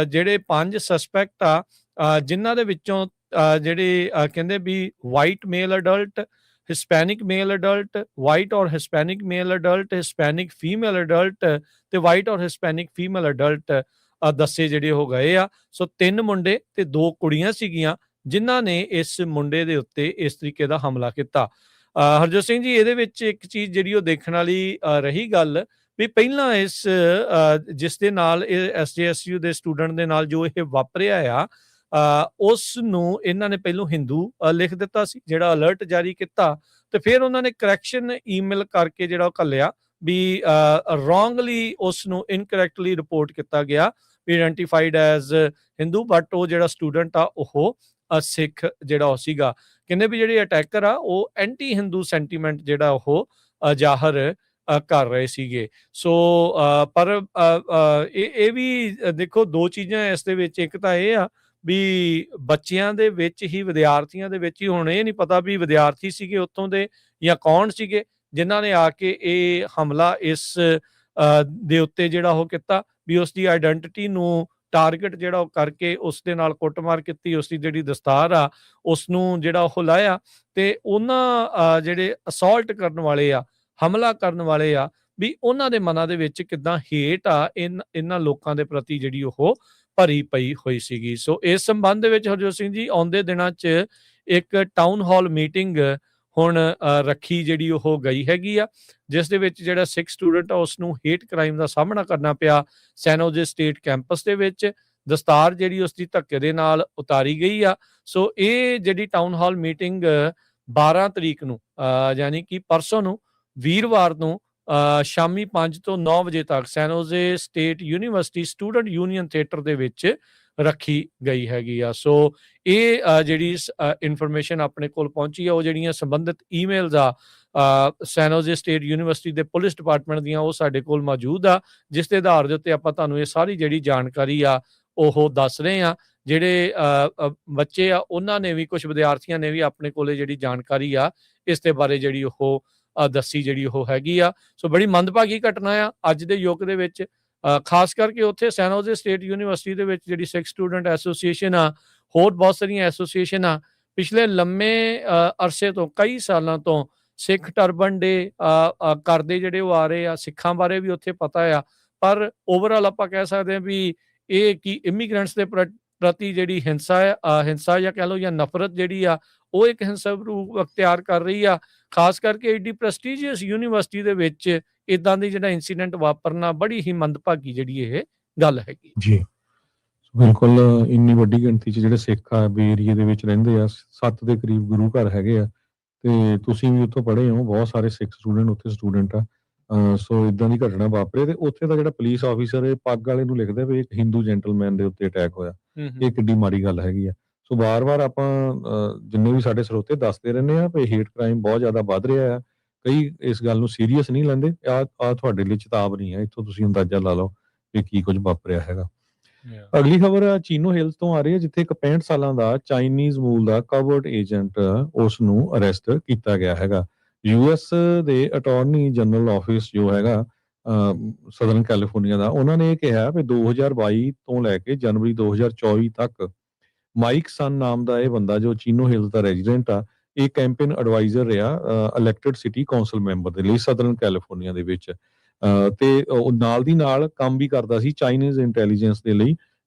ਜਿਹੜੇ 5 ਸਸਪੈਕਟ ਆ ਜਿਨ੍ਹਾਂ ਦੇ ਵਿੱਚੋਂ ਜਿਹੜੇ ਕਹਿੰਦੇ ਵੀ ਵਾਈਟ ਮੇਲ ਅਡਲਟ, ਹਿਸਪੈਨਿਕ ਮੇਲ ਅਡਲਟ, ਵਾਈਟ ਔਰ ਹਿਸਪੈਨਿਕ ਮੇਲ ਅਡਲਟ, ਹਿਸਪੈਨਿਕ ਫੀਮੇਲ ਅਡਲਟ ਤੇ ਵਾਈਟ ਔਰ ਹਿਸਪੈਨਿਕ ਫੀਮੇਲ ਅਡਲਟ ਦੱਸੇ ਜਿਹੜੇ ਹੋ ਗਏ ਆ। ਸੋ 3 ਮੁੰਡੇ ਤੇ 2 ਕੁੜੀਆਂ ਸੀਗੀਆਂ ਜਿਨ੍ਹਾਂ ਨੇ ਇਸ ਮੁੰਡੇ ਦੇ ਉੱਤੇ ਇਸ ਤਰੀਕੇ ਦਾ ਹਮਲਾ ਕੀਤਾ। ਹਰਜੋਤ ਸਿੰਘ ਜੀ, ਇਹਦੇ ਵਿੱਚ ਇੱਕ ਚੀਜ਼ ਜਿਹੜੀ ਉਹ ਦੇਖਣ ਵਾਲੀ ਰਹੀ ਗੱਲ ਵੀ ਪਹਿਲਾਂ ਇਸ ਜਿਸ ਦੇ ਨਾਲ ਇਹ SJSU ਦੇ ਸਟੂਡੈਂਟ ਦੇ ਨਾਲ ਜੋ ਇਹ ਵਾਪਰਿਆ ਆ, ਉਸ ਨੂੰ ਇਹਨਾਂ ਨੇ ਪਹਿਲੋਂ ਹਿੰਦੂ ਲਿਖ ਦਿੱਤਾ ਸੀ, ਜਿਹੜਾ ਅਲਰਟ ਜਾਰੀ ਕੀਤਾ ਤੇ ਫਿਰ ਉਹਨਾਂ ਨੇ ਕਰੈਕਸ਼ਨ ਈਮੇਲ ਕਰਕੇ ਜਿਹੜਾ ਉਹ ਘੱਲਿਆ ਵੀ ਰੋਂਗਲੀ ਉਸ ਨੂੰ ਇਨਕਰੈਕਟਲੀ ਰਿਪੋਰਟ ਕੀਤਾ ਗਿਆ ਵੀ ਆਇਡੈਂਟੀਫਾਈਡ ਐਜ਼ ਹਿੰਦੂ, ਬਟ ਉਹ ਜਿਹੜਾ ਸਟੂਡੈਂਟ ਆ ਉਹ ਸਿੱਖ ਜਿਹੜਾ ਉਹ ਸੀਗਾ। ਕਹਿੰਦੇ ਵੀ ਜਿਹੜੇ ਅਟੈਕਰ ਆ ਉਹ ਐਂਟੀ ਹਿੰਦੂ ਸੈਂਟੀਮੈਂਟ ਜਿਹੜਾ ਉਹ ਜ਼ਾਹਰ ਕਰ ਰਹੇ ਸੀਗੇ। ਸੋ ਪਰ ਇਹ ਵੀ ਦੇਖੋ 2 ਚੀਜ਼ਾਂ ਇਸ ਦੇ ਵਿੱਚ, ਇੱਕ ਤਾਂ ਇਹ ਆ ਵੀ ਬੱਚਿਆਂ ਦੇ ਵਿੱਚ ਹੀ, ਵਿਦਿਆਰਥੀਆਂ ਦੇ ਵਿੱਚ ਹੀ, ਹੁਣ ਇਹ ਨਹੀਂ ਪਤਾ ਵੀ ਵਿਦਿਆਰਥੀ ਸੀਗੇ ਉੱਥੋਂ ਦੇ ਜਾਂ ਕੌਣ ਸੀਗੇ ਜਿਨ੍ਹਾਂ ਨੇ ਆ ਕੇ ਇਹ ਹਮਲਾ ਇਸ ਦੇ ਉੱਤੇ ਜਿਹੜਾ ਉਹ ਕੀਤਾ ਵੀ ਉਸ ਦੀ ਆਇਡੈਂਟੀਟੀ ਨੂੰ ਟਾਰਗੇਟ ਜਿਹੜਾ ਉਹ ਕਰਕੇ ਉਸ ਦੇ ਨਾਲ ਕੁੱਟਮਾਰ ਕੀਤੀ, ਉਸ ਦੀ ਜਿਹੜੀ ਦਸਤਾਰ ਆ ਉਸ ਨੂੰ ਜਿਹੜਾ ਉਹ ਲਾਇਆ ਤੇ ਉਹਨਾਂ ਜਿਹੜੇ ਅਸੌਲਟ ਕਰਨ ਵਾਲੇ ਆ, ਹਮਲਾ ਕਰਨ ਵਾਲੇ ਆ, ਵੀ ਉਹਨਾਂ ਦੇ ਮਨਾਂ ਦੇ ਵਿੱਚ ਕਿੱਦਾਂ ਹੇਟ ਆ ਇਹਨਾਂ ਲੋਕਾਂ ਦੇ ਪ੍ਰਤੀ ਜਿਹੜੀ ਉਹ ਭਰੀ ਪਈ ਹੋਈ ਸੀਗੀ। ਸੋ ਇਸ ਸੰਬੰਧ ਦੇ ਵਿੱਚ ਹਰਜੋਤ ਸਿੰਘ ਜੀ ਆਉਂਦੇ ਦਿਨਾਂ 'ਚ ਇੱਕ ਟਾਊਨ ਹਾਲ ਮੀਟਿੰਗ ਹੁਣ ਰੱਖੀ ਜਿਹੜੀ ਉਹ ਗਈ ਹੈਗੀ ਆ, ਜਿਸ ਦੇ ਵਿੱਚ ਜਿਹੜਾ ਸਿੱਖ ਸਟੂਡੈਂਟ ਆ ਉਸ ਨੂੰ ਹੇਟ ਕ੍ਰਾਈਮ ਦਾ ਸਾਹਮਣਾ ਕਰਨਾ ਪਿਆ ਸੈਨ ਹੋਜ਼ੇ ਸਟੇਟ ਕੈਂਪਸ ਦੇ ਵਿੱਚ। ਦਸਤਾਰ ਜਿਹੜੀ ਉਸ ਦੀ ਧੱਕੇ ਦੇ ਨਾਲ ਉਤਾਰੀ ਗਈ ਆ। ਸੋ ਇਹ ਜਿਹੜੀ ਟਾਊਨ ਹਾਲ ਮੀਟਿੰਗ 12 ਤਰੀਕ ਨੂੰ ਯਾਨੀ ਕਿ ਪਰਸੋਂ ਨੂੰ ਵੀਰਵਾਰ ਨੂੰ ਸ਼ਾਮੀ 5 ਤੋਂ 9 ਵਜੇ ਤੱਕ San Jose State University Student Union Theatre ਦੇ ਵਿੱਚ ਰੱਖੀ ਗਈ ਹੈਗੀ ਆ। ਸੋ ਇਹ ਜਿਹੜੀ ਇਨਫੋਰਮੇਸ਼ਨ ਆਪਣੇ ਕੋਲ ਪਹੁੰਚੀ ਆ, ਉਹ ਜਿਹੜੀਆਂ ਸੰਬੰਧਿਤ ਈਮੇਲਸ ਆ ਸੈਨ ਹੋਜ਼ੇ ਸਟੇਟ ਯੂਨੀਵਰਸਿਟੀ ਦੇ ਪੁਲਿਸ ਡਿਪਾਰਟਮੈਂਟ ਦੀਆਂ, ਉਹ ਸਾਡੇ ਕੋਲ ਮੌਜੂਦ ਆ, ਜਿਸ ਦੇ ਆਧਾਰ ਦੇ ਉੱਤੇ ਆਪਾਂ ਤੁਹਾਨੂੰ ਇਹ ਸਾਰੀ ਜਿਹੜੀ ਜਾਣਕਾਰੀ ਆ ਉਹ ਦੱਸ ਰਹੇ ਆ। ਜਿਹੜੇ ਬੱਚੇ ਆ ਉਹਨਾਂ ਨੇ ਵੀ, ਕੁਝ ਵਿਦਿਆਰਥੀਆਂ ਨੇ ਵੀ ਆਪਣੇ ਕੋਲੇ ਜਿਹੜੀ ਜਾਣਕਾਰੀ ਆ ਇਸ ਦੇ ਬਾਰੇ ਜਿਹੜੀ ਉਹ ਦੱਸੀ ਜਿਹੜੀ ਉਹ ਹੈਗੀ ਆ। ਸੋ ਬੜੀ ਮੰਦਭਾਗੀ ਘਟਨਾ ਆ ਅੱਜ ਦੇ ਯੁੱਗ ਦੇ ਵਿੱਚ, ਖਾਸ ਕਰਕੇ ਉੱਥੇ ਸੈਨ ਹੋਜ਼ੇ ਸਟੇਟ ਯੂਨੀਵਰਸਿਟੀ ਦੇ ਵਿੱਚ ਜਿਹੜੀ ਸਿੱਖ ਸਟੂਡੈਂਟ ਐਸੋਸੀਏਸ਼ਨ ਆ, ਹੋਰ ਬਹੁਤ ਸਾਰੀਆਂ ਐਸੋਸੀਏਸ਼ਨ ਆ, ਪਿਛਲੇ ਲੰਮੇ ਅਰਸੇ ਤੋਂ, ਕਈ ਸਾਲਾਂ ਤੋਂ ਸਿੱਖ ਟਰਬਨ ਡੇ ਕਰਦੇ ਜਿਹੜੇ ਉਹ ਆ ਰਹੇ ਆ। ਸਿੱਖਾਂ ਬਾਰੇ ਵੀ ਉੱਥੇ ਪਤਾ ਆ, ਪਰ ਓਵਰਆਲ ਆਪਾਂ ਕਹਿ ਸਕਦੇ ਹਾਂ ਵੀ ਇਹ ਕਿ ਇਮੀਗ੍ਰੈਂਟਸ ਦੇ ਪ੍ਰਤੀ ਜਿਹੜੀ ਹਿੰਸਾ ਜਾਂ ਕਹਿ ਲਓ ਜਾਂ ਨਫ਼ਰਤ ਜਿਹੜੀ ਆ ਉਹ ਇੱਕ ਹਿੰਸਕ ਰੂਪ ਅਖਤਿਆਰ ਕਰ ਰਹੀ ਆ। ਖਾਸ ਕਰਕੇ ਏਡੀ ਪ੍ਰੈਸਟੀਜੀਅਸ ਯੂਨੀਵਰਸਿਟੀ ਦੇ ਵਿੱਚ ਇਦਾਂ ਦੀ ਜਿਹੜਾ ਇਨਸੀਡੈਂਟ ਵਾਪਰਨਾ ਬੜੀ ਹੀ ਮੰਦਭਾਗੀ ਜਿਹੜੀ ਇਹ ਗੱਲ ਹੈਗੀ ਜੀ। ਬਿਲਕੁਲ, ਇੰਨੀ ਵੱਡੀ ਗਿਣਤੀ 'ਚ ਜਿਹੜੇ ਸਿੱਖ ਆ ਵੀ ਏਰੀਏ ਦੇ ਵਿੱਚ ਰਹਿੰਦੇ ਆ, 7 ਦੇ ਕਰੀਬ ਗੁਰੂ ਘਰ ਹੈਗੇ ਆ ਤੇ ਤੁਸੀਂ ਵੀ ਉੱਥੋਂ ਪੜ੍ਹੇ ਹੋ, ਬਹੁਤ ਸਾਰੇ ਸਿੱਖ ਸਟੂਡੈਂਟ ਉੱਥੇ ਸਟੂਡੈਂਟ ਆ। ਸੋ ਇਦਾਂ ਦੀ ਘਟਨਾ ਵਾਪਰੇ ਤੇ ਉੱਥੇ ਦਾ ਜਿਹੜਾ ਪੁਲਿਸ ਆਫੀਸਰ ਇਹ ਪੱਗ ਵਾਲੇ ਨੂੰ ਲਿਖਦਾ ਵੀ ਇੱਕ ਹਿੰਦੂ ਜੈਂਟਲਮੈਨ ਦੇ ਉੱਤੇ ਅਟੈਕ ਹੋਇਆ। ਇਹ ਕਿੱਡੀ ਮਾੜੀ ਗੱਲ ਹੈਗੀ ਆ। ਸੋ ਵਾਰ-ਵਾਰ ਆਪਾਂ ਜਿੰਨੇ ਵੀ ਸਾਡੇ ਸਰੋਤੇ ਦੱਸਦੇ ਰਹਿੰਦੇ ਆ ਵੀ ਹੇਟ ਕ੍ਰਾਈਮ ਬਹੁਤ ਜ਼ਿਆਦਾ ਵੱਧ ਰਿਹਾ ਆ। ਕਈ ਇਸ ਗੱਲ ਨੂੰ ਸੀਰੀਅਸ ਨਹੀਂ ਲੈਂਦੇ। ਆ ਤੁਹਾਡੇ ਲਈ ਚੇਤਾਵਨੀ ਹੈ, ਇੱਥੋਂ ਤੁਸੀਂ ਅੰਦਾਜ਼ਾ ਲਾ ਲਓ ਕਿ ਕੀ ਕੁਝ ਵਾਪਰਿਆ ਹੈਗਾ। ਅਗਲੀ ਖਬਰ ਚੀਨੋ ਹਿਲਸ ਤੋਂ ਆ ਰਹੀ ਹੈ, ਜਿੱਥੇ ਇੱਕ 65 ਸਾਲਾਂ ਦਾ ਚਾਈਨੀਜ਼ ਮੂਲ ਦਾ ਕਵਰਡ ਏਜੰਟ ਉਸ ਨੂੰ ਅਰੈਸਟ ਕੀਤਾ ਗਿਆ ਹੈਗਾ। US ਦੇ ਅਟਾਰਨੀ ਜਨਰਲ ਆਫਿਸ ਜੋ ਹੈਗਾ ਸਦਰਨ ਕੈਲੀਫੋਰਨੀਆ ਦਾ, ਉਹਨਾਂ ਨੇ ਇਹ ਕਿਹਾ ਵੀ 2022 ਤੋਂ ਲੈ ਕੇ ਜਨਵਰੀ 2024 ਤੱਕ ਮਾਈਕ ਸਨ ਨਾਮ ਦਾ ਇਹ ਬੰਦਾ ਜੋ ਚੀਨੋ ਹਿਲਸ ਦਾ ਰੈਜ਼ੀਡੈਂਟ ਆ, ਇਹ ਕੈਂਪੇਨ ਐਡਵਾਈਜ਼ਰ ਰਿਹਾ ਇਲੈਕਟਡ ਸਿਟੀ ਕੌਂਸਲ ਮੈਂਬਰ ਦੇ ਲਈ ਸਦਰਨ ਕੈਲੀਫੋਰਨੀਆ ਦੇ ਵਿੱਚ, ਤੇ ਉਹ ਨਾਲ ਦੀ ਨਾਲ ਕੰਮ ਵੀ ਕਰਦਾ ਸੀ ਚਾਈਨੀਜ਼ ਇੰਟੈਲੀਜੈਂਸ ਦੇ ਲਈ,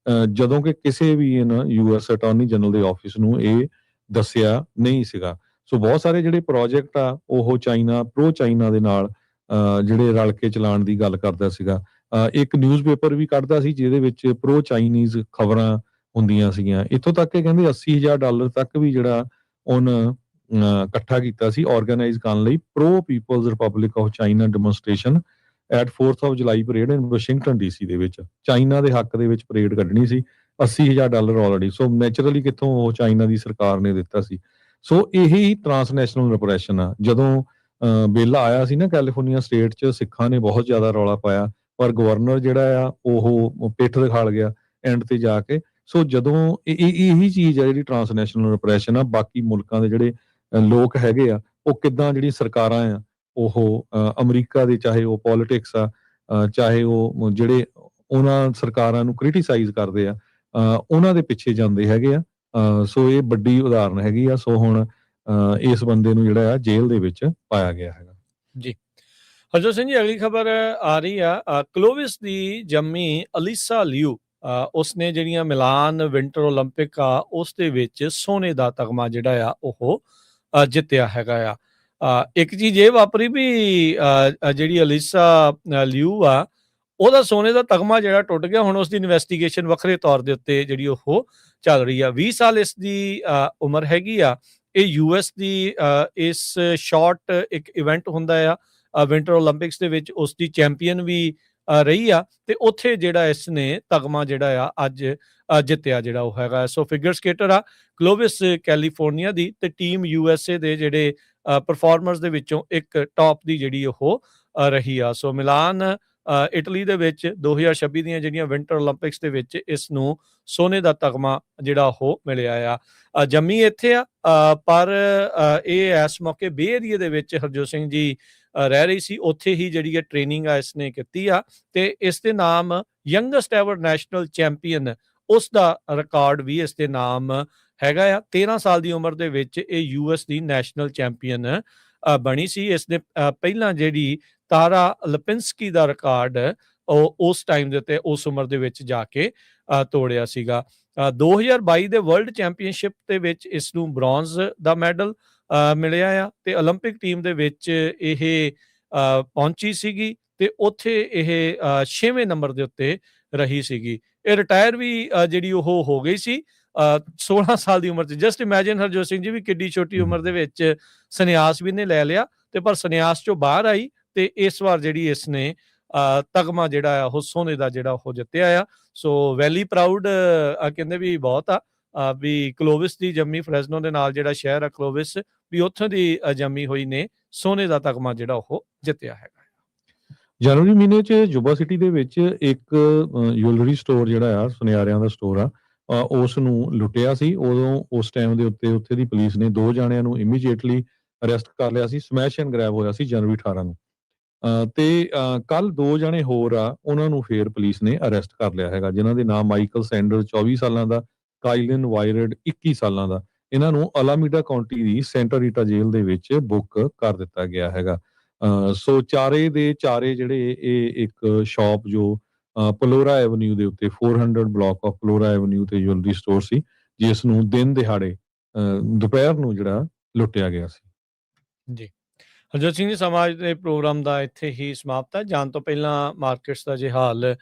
ਜਦੋਂ ਕਿ ਕਿਸੇ ਵੀ US ਅਟਾਰਨੀ ਜਨਰਲ ਦੇ ਆਫਿਸ ਨੂੰ ਇਹ ਦੱਸਿਆ ਨਹੀਂ ਸੀਗਾ। ਸੋ ਬਹੁਤ ਸਾਰੇ ਜਿਹੜੇ ਪ੍ਰੋਜੈਕਟ ਆ ਉਹ ਪ੍ਰੋ ਚਾਈਨਾ ਦੇ ਨਾਲ ਜਿਹੜੇ ਰਲ ਕੇ ਚਲਾਉਣ ਦੀ ਗੱਲ ਕਰਦਾ ਸੀਗਾ। ਇੱਕ ਨਿਊਜ਼ਪੇਪਰ ਵੀ ਕੱਢਦਾ ਸੀ ਜਿਹਦੇ ਵਿੱਚ ਪ੍ਰੋ ਚਾਈਨੀਜ਼ ਖਬਰਾਂ ਹੁੰਦੀਆਂ ਸੀਗੀਆਂ। ਇੱਥੋਂ ਤੱਕ ਕਿ ਕਹਿੰਦੇ $80,000 ਤੱਕ ਵੀ ਜਿਹੜਾ ਉਹਨ ਇਕੱਠਾ ਕੀਤਾ ਸੀ ਆਰਗੇਨਾਈਜ਼ ਕਰਨ ਲਈ pro people's republic of China demonstration at 4th of July parade in Washington DC ਦੇ ਵਿੱਚ। ਚਾਈਨਾ ਦੇ ਹੱਕ ਦੇ ਵਿੱਚ ਪਰੇਡ ਕੱਢਣੀ ਸੀ, $80,000 ਆਲਰੇਡੀ। ਸੋ ਨੈਚੁਰਲੀ ਕਿੱਥੋਂ ਉਹ ਚਾਈਨਾ ਦੀ ਸਰਕਾਰ ਨੇ ਦਿੱਤਾ ਸੀ। ਸੋ ਇਹੀ ਟਰਾਂਸਨੈਸ਼ਨਲ ਰਿਪਰੈਸ਼ਨ ਆ। ਜਦੋਂ ਬਿੱਲ ਆਇਆ ਸੀ ਨਾ ਕੈਲੀਫੋਰਨੀਆ ਸਟੇਟ 'ਚ, ਸਿੱਖਾਂ ਨੇ ਬਹੁਤ ਜ਼ਿਆਦਾ ਰੌਲਾ ਪਾਇਆ, ਪਰ ਗਵਰਨਰ ਜਿਹੜਾ ਆ ਉਹ ਪਿੱਠ ਦਿਖਾਲ ਗਿਆ ਐਂਡ ਤੇ ਜਾ ਕੇ। ਸੋ ਜਦੋਂ ਇਹੀ ਚੀਜ਼ ਆ ਜਿਹੜੀ ਟਰਾਂਸਨੈਸ਼ਨਲ ਰਿਪਰੈਸ਼ਨ ਆ, ਬਾਕੀ ਮੁਲਕਾਂ ਦੇ ਜਿਹੜੇ ਲੋਕ ਹੈਗੇ ਆ, ਉਹ ਕਿੱਦਾਂ ਜਿਹੜੀ ਸਰਕਾਰਾਂ ਆ ਉਹ ਅਮਰੀਕਾ ਦੇ, ਚਾਹੇ ਉਹ ਪੋਲੀਟਿਕਸ ਆ, ਚਾਹੇ ਉਹ ਜਿਹੜੇ ਉਹਨਾਂ ਸਰਕਾਰਾਂ ਨੂੰ ਕ੍ਰਿਟੀਸਾਈਜ਼ ਕਰਦੇ ਆ, ਉਹਨਾਂ ਦੇ ਪਿੱਛੇ ਜਾਂਦੇ ਹੈਗੇ ਆ। ਸੋ ਇਹ ਵੱਡੀ ਉਦਾਹਰਨ ਹੈਗੀ ਆ। ਸੋ ਹੁਣ ਇਸ ਬੰਦੇ ਨੂੰ ਜਿਹੜਾ ਆ ਜੇਲ੍ਹ ਦੇ ਵਿੱਚ ਪਾਇਆ ਗਿਆ ਹੈਗਾ ਜੀ। ਹਰਜੋਤ ਸਿੰਘ ਜੀ, ਅਗਲੀ ਖਬਰ ਆ ਰਹੀ ਆ, ਕਲੋਵਿਸ ਦੀ ਜੰਮੀ ਅਲੀਸਾ ਲਿਊ, ਉਸਨੇ ਜਿਹੜੀਆਂ ਮਿਲਾਨ ਵਿੰਟਰ ਓਲੰਪਿਕ ਆ ਉਸ ਦੇ ਵਿੱਚ ਸੋਨੇ ਦਾ ਤਗਮਾ ਜਿਹੜਾ ਆ ਉਹ ਜਿੱਤਿਆ ਹੈਗਾ ਆ। ਇੱਕ ਚੀਜ਼ ਇਹ ਵਾਪਰੀ ਵੀ ਜਿਹੜੀ ਅਲੀਸਾ ਲਿਊ ਆ, ਉਹਦਾ ਸੋਨੇ ਦਾ ਤਗਮਾ ਜਿਹੜਾ ਟੁੱਟ ਗਿਆ। ਹੁਣ ਉਸਦੀ ਇਨਵੈਸਟੀਗੇਸ਼ਨ ਵੱਖਰੇ ਤੌਰ ਦੇ ਉੱਤੇ ਜਿਹੜੀ ਉਹ ਚੱਲ ਰਹੀ ਆ। 20 ਸਾਲ ਇਸ ਦੀ ਉਮਰ ਹੈਗੀ ਆ। ਇਹ ਯੂਐਸ ਦੀ ਇਸ ਸ਼ਾਰਟ ਇੱਕ ਇਵੈਂਟ ਹੁੰਦਾ ਆ ਵਿੰਟਰ ਓਲੰਪਿਕਸ ਦੇ ਵਿੱਚ, ਉਸ ਦੀ ਚੈਂਪੀਅਨ ਵੀ ਰਹੀ ਆ, ਤੇ ਉੱਥੇ ਜਿਹੜਾ ਇਸ ਨੇ ਤਗਮਾ ਜਿਹੜਾ ਆ ਅੱਜ ਜਿੱਤਿਆ ਜਿਹੜਾ ਉਹ ਹੈਗਾ। ਸੋ ਫਿਗਰ ਸਕੇਟਰ ਆ ਕਲੋਵਿਸ ਕੈਲੀਫੋਰਨੀਆ ਦੀ, ਤੇ ਟੀਮ ਯੂਐਸਏ ਦੇ ਜਿਹੜੇ ਪਰਫਾਰਮਰਸ ਦੇ ਵਿੱਚੋਂ ਇੱਕ ਟੌਪ ਦੀ ਜਿਹੜੀ ਉਹ ਰਹੀ ਆ। ਸੋ ਮਿਲਾਨ ਇਟਲੀ ਦੇ ਵਿੱਚ 2026 ਦੀਆਂ ਜਿਹੜੀਆਂ ਵਿੰਟਰ ਓਲੰਪਿਕਸ ਦੇ ਵਿੱਚ ਇਸ ਨੂੰ ਸੋਨੇ ਦਾ ਤਗਮਾ ਜਿਹੜਾ ਉਹ ਮਿਲਿਆ ਆ। ਜੰਮੀ ਇੱਥੇ ਆ, ਪਰ ਇਹ ਇਸ ਮੌਕੇ ਬੇ ਏਰੀਏ ਦੇ ਵਿੱਚ ਹਰਜੋਤ ਸਿੰਘ ਜੀ ਰਹਿ ਰਹੀ ਸੀ। ਉੱਥੇ ਹੀ ਜਿਹੜੀ ਹੈ ਟ੍ਰੇਨਿੰਗ ਆ ਇਸ ਨੇ ਕੀਤੀ ਆ, ਤੇ ਇਸ ਦੇ ਨਾਮ ਯੰਗੈਸਟ ਐਵਰ ਨੈਸ਼ਨਲ ਚੈਂਪੀਅਨ, ਉਸ ਦਾ ਰਿਕਾਰਡ ਵੀ ਇਸ ਦੇ ਨਾਮ ਹੈਗਾ ਆ। 13 ਸਾਲ ਦੀ ਉਮਰ ਦੇ ਵਿੱਚ ਇਹ ਯੂਐਸ ਦੀ ਨੈਸ਼ਨਲ ਚੈਂਪੀਅਨ ਬਣੀ ਸੀ। ਇਸ ਨੇ ਪਹਿਲਾਂ ਜਿਹੜੀ ਤਾਰਾ ਲਿਪਿੰਸਕੀ ਦਾ ਰਿਕਾਰਡ ਉਹ ਉਸ ਟਾਈਮ ਦੇ ਉੱਤੇ ਉਸ ਉਮਰ ਦੇ ਵਿੱਚ ਜਾ ਕੇ ਤੋੜਿਆ ਸੀਗਾ। 2022 ਦੇ ਵਰਲਡ ਚੈਂਪੀਅਨਸ਼ਿਪ ਦੇ ਵਿੱਚ ਇਸ ਨੂੰ ਬ੍ਰੌਂਜ਼ ਦਾ ਮੈਡਲ ਮਿਲਿਆ ਆ, ਤੇ ਓਲੰਪਿਕ ਟੀਮ ਦੇ ਵਿੱਚ ਇਹ ਪਹੁੰਚੀ ਸੀਗੀ, ਤੇ ਉੱਥੇ ਇਹ 6ਵੇਂ ਨੰਬਰ ਦੇ ਉੱਤੇ ਰਹੀ ਸੀਗੀ। ਇਹ ਰਿਟਾਇਰ ਵੀ ਜਿਹੜੀ ਉਹ ਹੋ ਗਈ ਸੀ 16 ਸਾਲ ਦੀ ਉਮਰ 'ਚ। ਜਸਟ ਇਮੈਜਿਨ ਹਰਜੋਤ ਸਿੰਘ ਜੀ ਵੀ ਕਿੱਡੀ ਛੋਟੀ ਉਮਰ ਦੇ ਵਿੱਚ ਸੰਨਿਆਸ ਵੀ ਨੇ ਲੈ ਲਿਆ, ਤੇ ਪਰ ਸੰਨਿਆਸ ਚੋਂ ਬਾਹਰ ਆਈ, ਤੇ ਇਸ ਵਾਰ ਜਿਹੜੀ ਇਸ ਨੇ ਤਗਮਾ ਜਿਹੜਾ ਆ ਉਹ ਸੋਨੇ ਦਾ ਜਿਹੜਾ ਉਹ ਜਿੱਤਿਆ ਆ। ਸੋ ਵੈਲੀ ਪ੍ਰਾਊਡ ਕਹਿੰਦੇ ਵੀ ਬਹੁਤ ਆ ਵੀ ਕਲੋਵਿਸ ਦੀ ਜੰਮੀ, ਫਰੈਜ਼ਨੋ ਦੇ ਨਾਲ ਜਿਹੜਾ ਸ਼ਹਿਰ ਆ ਕਲੋਵਿਸ, ਵੀ ਉੱਥੋਂ ਦੀ ਜੰਮੀ ਹੋਈ ਨੇ ਸੋਨੇ ਦਾ ਤਗਮਾ ਜਿਹੜਾ ਉਹ ਜਿੱਤਿਆ ਹੈਗਾ। ਜਨਵਰੀ ਮਹੀਨੇ 'ਚ ਯੁਵਾ ਸਿਟੀ ਦੇ ਵਿੱਚ ਇੱਕ ਜੁਐਲਰੀ ਸਟੋਰ ਜਿਹੜਾ ਆ, ਸੁਨਿਆਰਿਆਂ ਦਾ ਸਟੋਰ ਆ, ਉਸ ਨੂੰ ਲੁੱਟਿਆ ਸੀ। ਉਦੋਂ ਉਸ ਟਾਈਮ ਦੇ ਉੱਤੇ ਉੱਥੇ ਦੀ ਪੁਲਿਸ ਨੇ 2 ਜਾਣਿਆਂ ਨੂੰ ਇਮੀਡੀਏਟਲੀ ਅਰੈਸਟ ਕਰ ਲਿਆ ਸੀ। ਸਮੈਸ਼ ਐਂਡ ਗ੍ਰੈਬ ਹੋਇਆ ਸੀ ਜਨਵਰੀ 18 ਨੂੰ। ਤੇ ਕੱਲ 2 ਜਾਣੇ ਹੋਰ ਆ, ਉਹਨਾਂ ਨੂੰ ਫੇਰ ਪੁਲਿਸ ਨੇ ਅਰੈਸਟ ਕਰ ਲਿਆ ਹੈਗਾ, ਜਿਨ੍ਹਾਂ ਦੇ ਨਾਮ ਮਾਈਕਲ ਸੈਂਡਰ 24 ਸਾਲਾਂ ਦਾ, ਕਾਈਲਨ ਵਾਇਰਡ 21 ਸਾਲਾਂ ਦਾ। ਇਹਨਾਂ ਨੂੰ ਅਲਾਮੀਡਾ ਕਾਉਂਟੀ ਦੀ ਸੈਂਟਾ ਰੀਟਾ ਜੇਲ੍ਹ ਦੇ ਵਿੱਚ ਬੁੱਕ ਕਰ ਦਿੱਤਾ ਗਿਆ ਹੈਗਾ। ਸੋ ਚਾਰੇ ਦੇ ਚਾਰੇ ਜਿਹੜੇ ਇਹ ਇੱਕ ਸ਼ਾਪ ਜੋ ਪਲੋਰਾ ਐਵਨਿਊ ਦੇ ਉੱਤੇ 400 ਬਲਾਕ ਆਫ ਪਲੋਰਾ ਐਵਨਿਊ ਤੇ ਜੁਐਲਰੀ ਸਟੋਰ ਸੀ, ਜਿਸ ਨੂੰ ਦਿਨ ਦਿਹਾੜੇ ਦੁਪਹਿਰ ਨੂੰ ਜਿਹੜਾ ਲੁੱਟਿਆ ਗਿਆ ਸੀ। ਜੀ, ਹਰਜੋਤ ਸਿੰਘ ਜੀ, ਸਮਾਜ ਦੇ ਪ੍ਰੋਗਰਾਮ ਦਾ ਇੱਥੇ ਹੀ ਸਮਾਪਤ ਹੈ। ਜਾਣ ਤੋਂ ਪਹਿਲਾਂ ਮਾਰਕੀਟਸ ਦਾ ਜੇ ਹਾਲ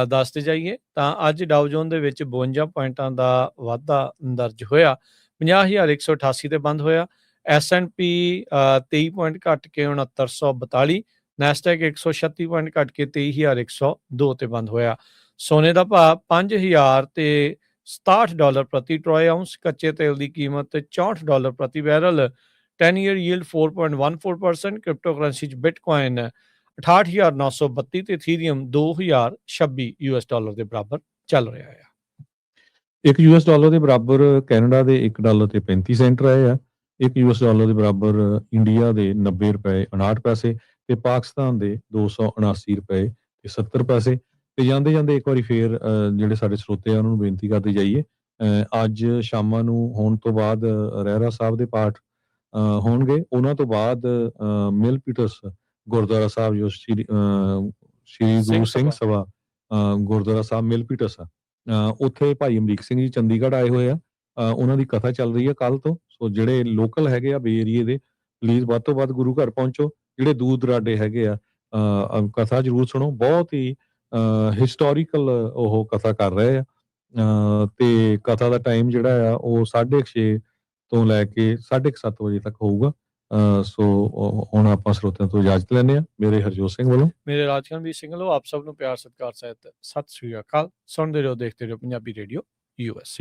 ਦੱਸਦੇ ਜਾਈਏ ਤਾਂ ਅੱਜ ਡਾਊ ਜੋਨ ਦੇ ਵਿੱਚ 52 ਪੁਆਇੰਟਾਂ ਦਾ ਵਾਧਾ ਦਰਜ ਹੋਇਆ, 50,188 ਤੇ ਬੰਦ ਹੋਇਆ। S&P 23 ਪੁਆਇੰਟ ਘੱਟ ਕੇ 6942, ਨੈਸਡੈਕ 136 ਪੁਆਇੰਟ ਘੱਟ ਕੇ 23,102 ਤੇ ਬੰਦ ਹੋਇਆ। ਸੋਨੇ ਦਾ ਭਾਅ $5,067 ਪ੍ਰਤੀ ਟਰੋਏ ਆਉਂਸ, ਕੱਚੇ ਤੇਲ ਦੀ ਕੀਮਤ $64 ਪ੍ਰਤੀ barrel, 10 year yield 4.14%, crypto currency 'ਚ ਬਿਟਕੋਇਨ 68,932 ਤੇ ਇਥੀਰੀਅਮ 2,026 US ਡਾਲਰ ਦੇ ਬਰਾਬਰ ਚੱਲ ਰਿਹਾ ਹੈ। ਇੱਕ US ਡਾਲਰ ਦੇ ਬਰਾਬਰ ਕੈਨੇਡਾ ਦੇ $1 ਤੇ 35 ਸੈਂਟ ਰਹੇ ਆ। ਇੱਕ US ਡਾਲਰ ਦੇ ਬਰਾਬਰ ਇੰਡੀਆ ਦੇ 90 ਰੁਪਏ 59 ਪੈਸੇ ਤੇ ਪਾਕਿਸਤਾਨ ਦੇ 279 ਰੁਪਏ ਤੇ 70 ਪੈਸੇ। ਤੇ ਜਾਂਦੇ ਜਾਂਦੇ ਇੱਕ ਵਾਰੀ ਫੇਰ ਜਿਹੜੇ ਸਾਡੇ ਸਰੋਤੇ ਆ ਉਹਨਾਂ ਨੂੰ ਬੇਨਤੀ ਕਰਦੇ ਜਾਈਏ, ਅੱਜ ਸ਼ਾਮਾਂ ਨੂੰ ਹੋਣ ਤੋਂ ਬਾਅਦ ਰਹਿਰਾ ਸਾਹਿਬ ਦੇ ਪਾਠ ਹੋਣਗੇ। ਉਹਨਾਂ ਤੋਂ ਬਾਅਦ ਮਿਲ ਪੀਟਰਸ ਗੁਰਦੁਆਰਾ ਸਾਹਿਬ ਜੋ ਸ਼੍ਰੀ ਗੁਰੂ ਸਿੰਘ ਸਭਾ ਗੁਰਦੁਆਰਾ ਸਾਹਿਬ ਮਿਲ ਪੀਟਰਸ ਉੱਥੇ ਭਾਈ ਅਮਰੀਕ ਸਿੰਘ ਜੀ ਚੰਡੀਗੜ੍ਹ ਆਏ ਹੋਏ ਆ। ਉਹਨਾਂ ਦੀ ਕਥਾ ਚੱਲ ਰਹੀ ਹੈ ਕੱਲ ਤੋਂ। ਸੋ ਜਿਹੜੇ ਲੋਕਲ ਹੈਗੇ ਆ ਬੇ ਏਰੀਏ ਦੇ, ਪਲੀਜ਼ ਵੱਧ ਤੋਂ ਵੱਧ ਗੁਰੂ ਘਰ ਪਹੁੰਚੋ। ਜਿਹੜੇ ਦੂਰ ਦੁਰਾਡੇ ਹੈਗੇ ਆ, ਕਥਾ ਜ਼ਰੂਰ ਸੁਣੋ। ਬਹੁਤ ਹੀ ਹਿਸਟੋਰੀਕਲ ਉਹ ਕਥਾ ਕਰ ਰਹੇ ਆ, ਤੇ ਕਥਾ ਦਾ ਟਾਈਮ ਜਿਹੜਾ ਆ ਉਹ 6:30 ਤੋਂ ਲੈ ਕੇ 7:30 ਵਜੇ ਤੱਕ ਹੋਊਗਾ। ਸੋ ਹੁਣ ਆਪਾਂ ਸਰੋਤਿਆਂ ਤੋਂ ਇਜਾਜ਼ਤ ਲੈਂਦੇ ਹਾਂ। ਮੇਰੇ ਹਰਜੋਤ ਸਿੰਘ ਵੱਲੋਂ, ਮੇਰੇ ਰਾਜਕਨਵੀਰ ਸਿੰਘ ਵੱਲੋਂ ਆਪ ਸਭ ਨੂੰ ਪਿਆਰ ਸਤਿਕਾਰ ਸਹਿਤ ਸਤਿ ਸ੍ਰੀ ਅਕਾਲ। ਸੁਣਦੇ ਰਹੋ, ਦੇਖਦੇ ਰਹੋ ਪੰਜਾਬੀ ਰੇਡੀਓ US।